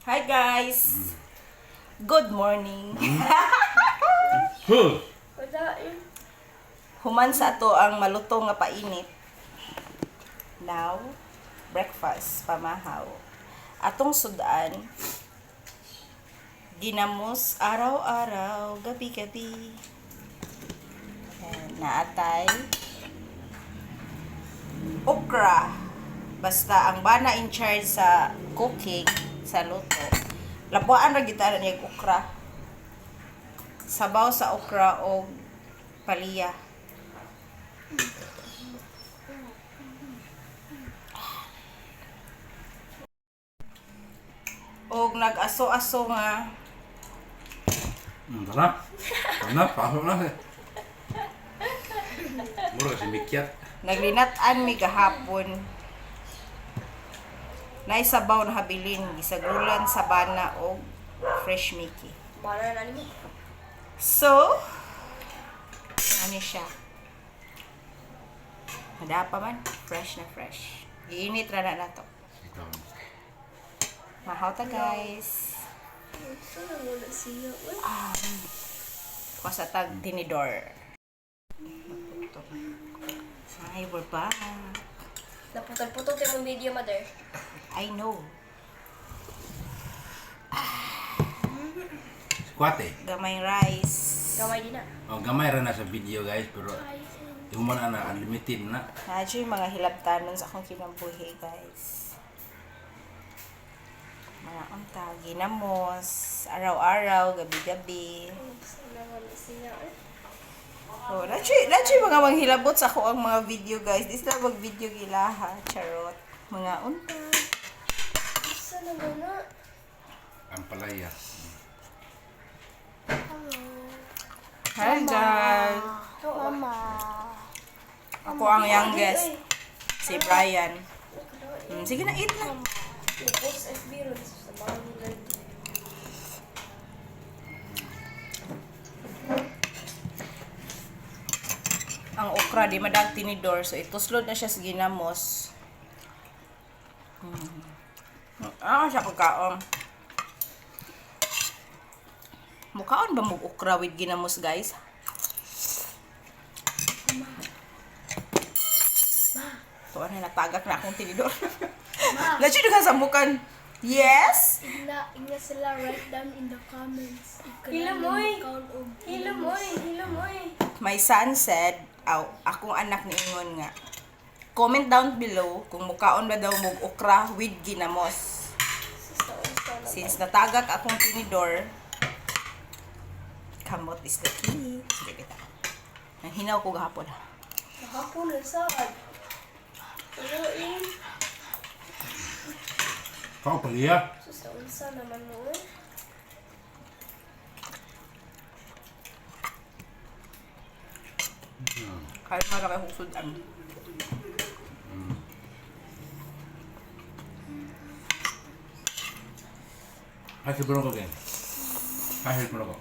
Hi guys! Good morning! Human sa ato ang malutong nga painit. Now, breakfast, pamahaw. Atong sudan, ginamos araw-araw, gabi-gabi. Naatay, okra. Basta ang bana in charge sa cooking, sa luto. Labuan ra gyud niya okra. Sabaw sa okra o palya. Og nag-aso-aso nga Tanap. Tanap, pasok na eh. Mura kasi mikyat. naglinat-an mi gahapon. Naisabaw na habilin, gisagulan sa bana o fresh Mickey. Para na ni. So, ano siya? Hada pa man, fresh na fresh. Giinit ra na to. Ikaw. Mahaw ta guys. Sana wala siya. Kuha sa tag tinidor. Hi, we're back. Naputol-putol tayo yung video, mother. I know. Squate. Gamay rice. Gamay din na. Oh, gamay ra na sa video guys, pero yung man na unlimited na. Nadyo yung mga hilabtanon sa akong kinambuhi guys. Mga unta, ginamos, araw-araw, gabi-gabi. Sana wala siya. So, nadyo mga manghilabot sa ako ang mga video guys. Di sila mag-video gilaha. Charot. Mga unta. Sana wala. Ang palaya. Hi guys. Mama. Ako ang youngest. Si Brian. Sige na, eat na. Post FB ron sa mga nila. Ang okra, di madag tinidor. So, ituslod na siya sa ginamos. Siya pagkaon. Mukhaon ba mo okra with ginamos, guys? Ito, ano, natagak na akong tinidor. Lagi ka sa mukan. Yes? Ingna sila write down in the comments. Hilamoy! Hilamoy! My son said, akong anak ni Ingon nga, comment down below kung mukhaon ba daw mo okra with ginamos. Since natagak akong tinidor, kamot is the key. Sige kita. Ang hinaw ko gahapon. Kahapon na saan? Pero Kau palaya. sa unsa naman mo. Kahit marami akong sudan. Kasih belum kau geng. Kasih belum kau.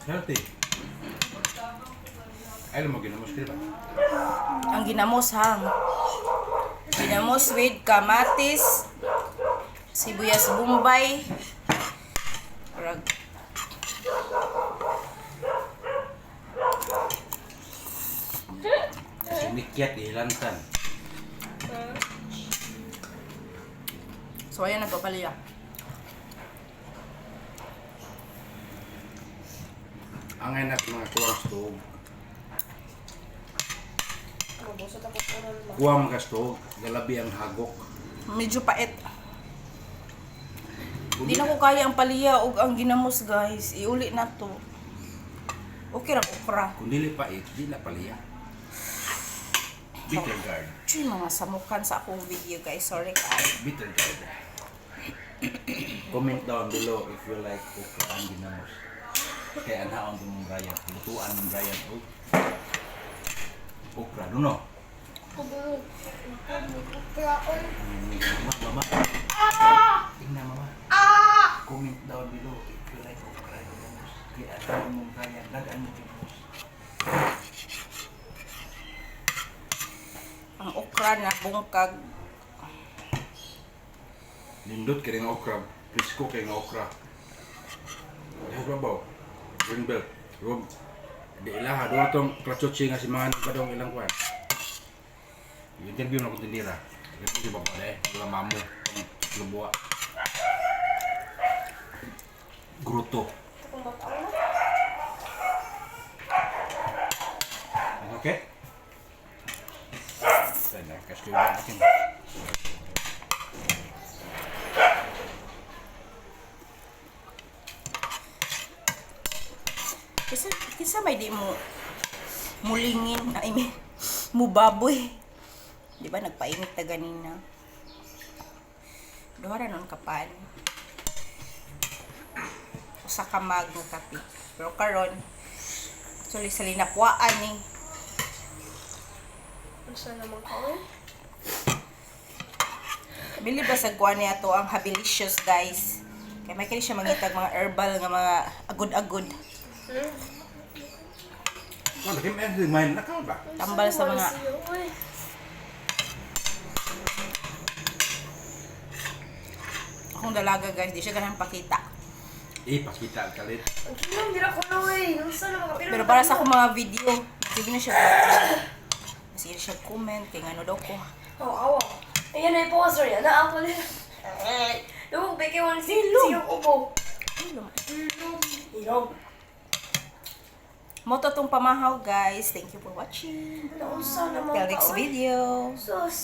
Healthy. Ay, mo ginamos kaya ba? Ang ginamos hang. Ginamos with kamatis, sibuyas bombay, rag. Kasi mikyat ilantan. So ayan, nagpapalya. Ang enak mga kuwang stove. Mabusot ako puron ma. Kuwang ka stove, galabi ang hagok. Medyo pait. Di na ko kaya ang palya o ang ginamos, guys. Iuli na to. Okay ra okra. Kung dili pa di na palaya. Bitter gourd. Chuy, mga samukan sa akong video, guys. Sorry, guys. Bitter gourd. Comment down below if you like okra ang ginamos. Kaya anaon mong Brian. Lutuan mong Brian. Okra, no? Kubo. Kubo. Mama. Tingnan mama. Comment down below if you like okra ang ginamos. Kaya anaon mong Brian. Lagaan mo ginamos. Ang okra okra na bungkag. Nindot kaya nga okra. Prisko kaya nga okra. Dahil ba ba? Green belt. Rob. Di ilaha. Doon itong krachochi nga si mga nagpadong ilang kwan. Interview na ko tinira. Kasi di ba ba eh? Wala mamu. Lubuwa. Gruto. Ito kung bataw na. Okay? Saya kasih ulang akin. Kisa may di mo mulingin, I mean, mubaboy. Di ba nagpainit na ganina? Duhara nun kapan. Usa ka mag ng kape. Pero karon, actually sa linapuan eh. Masa naman ka eh. Bili ba sa guwan niya to ang Habilicious, guys? Kaya may kini siya mangitag mga herbal nga mga agod-agod. Ano, kim main na ka ba? Tambal sa mga akong dalaga, guys. Di siya ganang pakita. Pakita kalit. Ang kinang dira ko na eh. Masa naman ka. Pero para sa akong mga video, sige na siya. Sige na siya comment. Kaya ano daw ko. Awa. Ayan na yung poster yan. Naako nila. Lumog, beke one siyong ubo. Ilong. Moto tong pamahaw, guys. Thank you for watching. Nausa naman Till next ka eh. video. Sus.